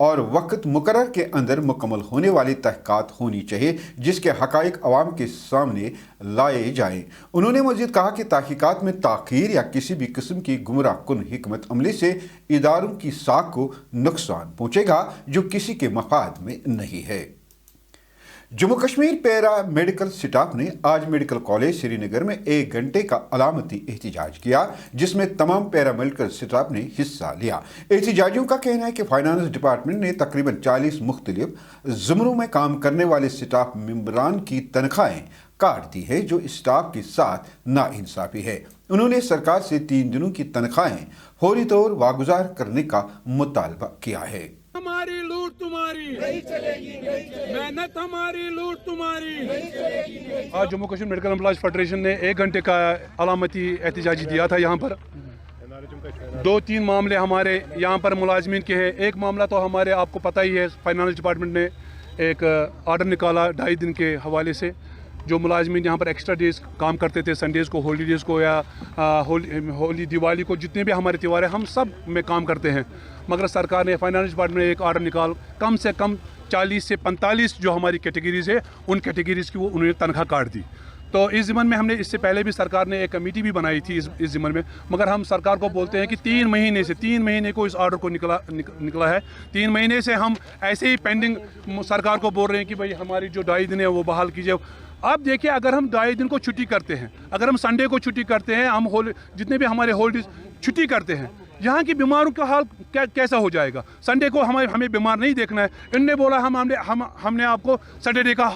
اور وقت مقرر کے اندر مکمل ہونے والی تحقیقات ہونی چاہیے جس کے حقائق عوام کے سامنے لائے جائیں۔ انہوں نے مزید کہا کہ تحقیقات میں تاخیر یا کسی بھی قسم کی گمراہ کن حکمت عملی سے اداروں کی ساکھ کو نقصان پہنچے گا جو کسی کے مفاد میں نہیں ہے۔ جموں کشمیر پیرا میڈیکل سٹاف نے آج میڈیکل کالج سری نگر میں 1 گھنٹے کا علامتی احتجاج کیا جس میں تمام پیرا میڈیکل سٹاف نے حصہ لیا۔ احتجاجیوں کا کہنا ہے کہ فائنانس ڈپارٹمنٹ نے تقریباً 40 مختلف زمروں میں کام کرنے والے سٹاف ممبران کی تنخواہیں کاٹ دی ہے جو اسٹاف کے ساتھ ناانصافی ہے۔ انہوں نے سرکار سے 3 دنوں کی تنخواہیں فوری طور واگزار کرنے کا مطالبہ کیا ہے۔ ہماری لوٹ تمہاری نہیں چلے گی، محنت ہماری لوٹ تمہاری نہیں چلے گی۔ آج Jammu Kashmir medical employees federation نے 1 گھنٹے کا علامتی احتجاجی دیا تھا۔ یہاں پر 2-3 معاملے ہمارے یہاں پر ملازمین کے ہیں۔ ایک معاملہ تو ہمارے آپ کو پتہ ہی ہے، فائنانس ڈپارٹمنٹ نے ایک آرڈر نکالا 2.5 دن کے حوالے سے، جو ملازمین یہاں پر ایکسٹرا ڈیز کام کرتے تھے، سنڈیز کو، ہولیڈیز کو یا ہولی دیوالی کو، جتنے بھی ہمارے تہوار ہیں ہم سب میں کام کرتے ہیں، مگر سرکار نے فائنانس ڈپارٹمنٹ نے ایک آرڈر نکال کم سے کم 40 سے 45 جو ہماری کیٹیگریز ہے ان کیٹیگریز کی وہ انہوں نے تنخواہ کاٹ دی۔ تو اس ضمن میں ہم نے اس سے پہلے بھی سرکار نے ایک کمیٹی بھی بنائی تھی اس ضمن میں، مگر ہم سرکار کو بولتے ہیں کہ 3 مہینے کو اس آرڈر کو نکلا ہے، 3 مہینے سے ہم ایسے ہی پینڈنگ سرکار کو بول رہے ہیں کہ بھائی ہماری جو 2.5 دن ہے وہ بحال کیجیے۔ آپ دیکھیں اگر ہم 2.5 دن کو چھٹی کرتے ہیں، اگر ہم سنڈے کو چھٹی کرتے ہیں، ہم جتنے بھی ہمارے ہولڈیز چھٹی کرتے ہیں، یہاں کی بیماروں کا حال کیسا ہو جائے گا؟ سنڈے کو ہمیں بیمار نہیں دیکھنا ہے۔ ان نے بولا ہم نے آپ کو سیٹرڈے کا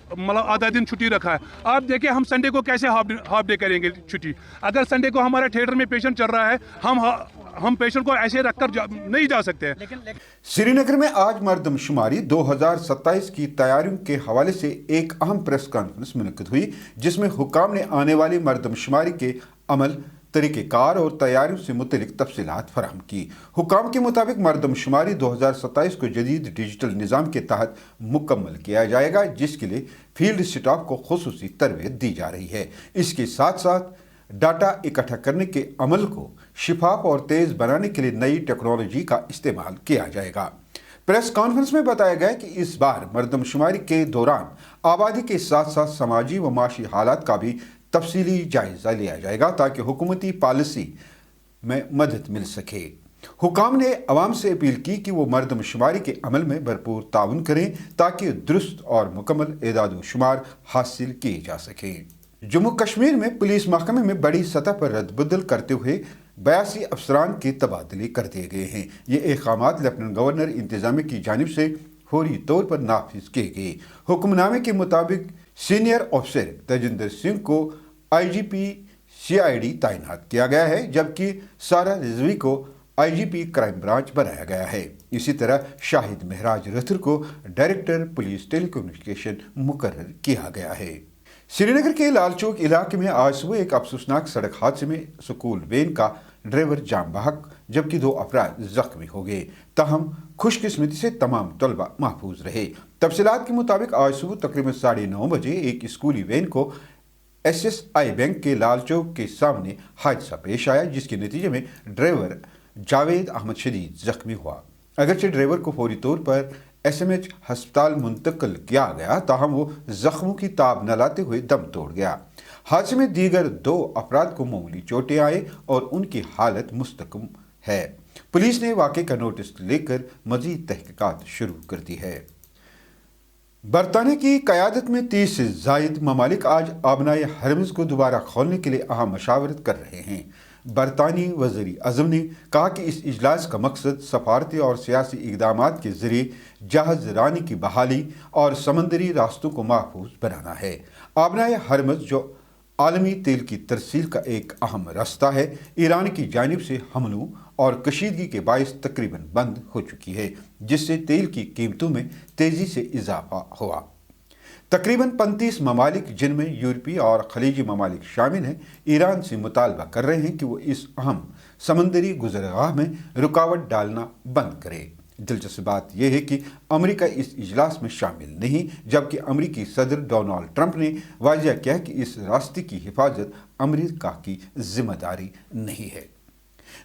مطلب آدھا دن چھٹی رکھا ہے۔ آپ دیکھیں ہم سنڈے کو کیسے ہاف ڈے کریں گے چھٹی؟ اگر سنڈے کو ہمارے تھیٹر میں پیشنٹ چل رہا ہے، ہم پیشنٹ کو ایسے رکھ کر نہیں جا سکتے ہیں۔ سری نگر میں آج مردم شماری 2027 کی تیاریوں کے حوالے سے ایک اہم پریس کانفرنس منعقد ہوئی جس میں حکام نے آنے والی مردم شماری کے عمل، طریقہ کار اور تیاریوں سے متعلق تفصیلات فراہم کی۔ حکام کے مطابق مردم شماری 2027 کو جدید ڈیجیٹل نظام کے تحت مکمل کیا جائے گا جس کے لیے فیلڈ سٹاف کو خصوصی تربیت دی جا رہی ہے۔ اس کے ساتھ ساتھ ڈاٹا اکٹھا کرنے کے عمل کو شفاف اور تیز بنانے کے لیے نئی ٹیکنالوجی کا استعمال کیا جائے گا۔ پریس کانفرنس میں بتایا گیا کہ اس بار مردم شماری کے دوران آبادی کے ساتھ ساتھ سماجی و معاشی حالات کا بھی تفصیلی جائزہ لیا جائے گا تاکہ حکومتی پالیسی میں مدد مل سکے۔ حکام نے عوام سے اپیل کی کہ وہ مردم شماری کے عمل میں بھرپور تعاون کریں تاکہ درست اور مکمل اعداد و شمار حاصل کیے جا سکیں۔ جموں کشمیر میں پولیس محکمے میں بڑی سطح پر رد بدل کرتے ہوئے 82 افسران کے تبادلے کر دیے گئے ہیں۔ یہ احکامات لیفٹیننٹ گورنر انتظامیہ کی جانب سے فوری طور پر نافذ کیے گئے۔ حکم نامے کے مطابق سینئر آفیسر تیجندر سنگھ کو IGP CID تعینات کیا گیا ہے جبکہ سارا رضوی کو IGP کرائم برانچ بنایا گیا ہے۔ اسی طرح شاہد مہراج رتھر کو ڈائریکٹر پولیس ٹیلی کمیونیکیشن مقرر کیا گیا ہے۔ سری نگر کے لال چوک علاقے میں آج صبح ایک افسوسناک سڑک حادثے میں سکول وین کا ڈرائیور جاں بحق جبکہ 2 افراد زخمی ہو گئے، تاہم خوش قسمتی سے تمام طلبہ محفوظ رہے۔ تفصیلات کے مطابق آج صبح تقریباً 9:30 بجے ایک اسکولی وین کو SSI بینک کے لال چوک کے سامنے حادثہ پیش آیا جس کے نتیجے میں ڈرائیور جاوید احمد شدید زخمی ہوا۔ اگرچہ ڈرائیور کو فوری طور پر SMH ہسپتال منتقل کیا گیا تاہم وہ زخموں کی تاب نہ لاتے ہوئے دم توڑ گیا۔ حادثے میں دیگر 2 افراد کو معمولی چوٹیں آئیں اور ان کی حالت مستحکم ہے۔ پولیس نے واقعے کا نوٹس لے کر مزید تحقیقات شروع کر دی ہے۔ برطانیہ کی قیادت میں 30 سے زائد ممالک آج آبنائے ہرمز کو دوبارہ کھولنے کے لیے اہم مشاورت کر رہے ہیں۔ برطانوی وزیر اعظم نے کہا کہ اس اجلاس کا مقصد سفارتی اور سیاسی اقدامات کے ذریعے جہاز رانی کی بحالی اور سمندری راستوں کو محفوظ بنانا ہے۔ آبنائے ہرمز جو عالمی تیل کی ترسیل کا ایک اہم راستہ ہے، ایران کی جانب سے حملوں اور کشیدگی کے باعث تقریباً بند ہو چکی ہے جس سے تیل کی قیمتوں میں تیزی سے اضافہ ہوا۔ تقریباً 35 ممالک جن میں یورپی اور خلیجی ممالک شامل ہیں ایران سے مطالبہ کر رہے ہیں کہ وہ اس اہم سمندری گزرگاہ میں رکاوٹ ڈالنا بند کرے۔ دلچسپ بات یہ ہے کہ امریکہ اس اجلاس میں شامل نہیں جبکہ امریکی صدر ڈونالڈ ٹرمپ نے واضح کیا کہ اس راستے کی حفاظت امریکہ کی ذمہ داری نہیں ہے۔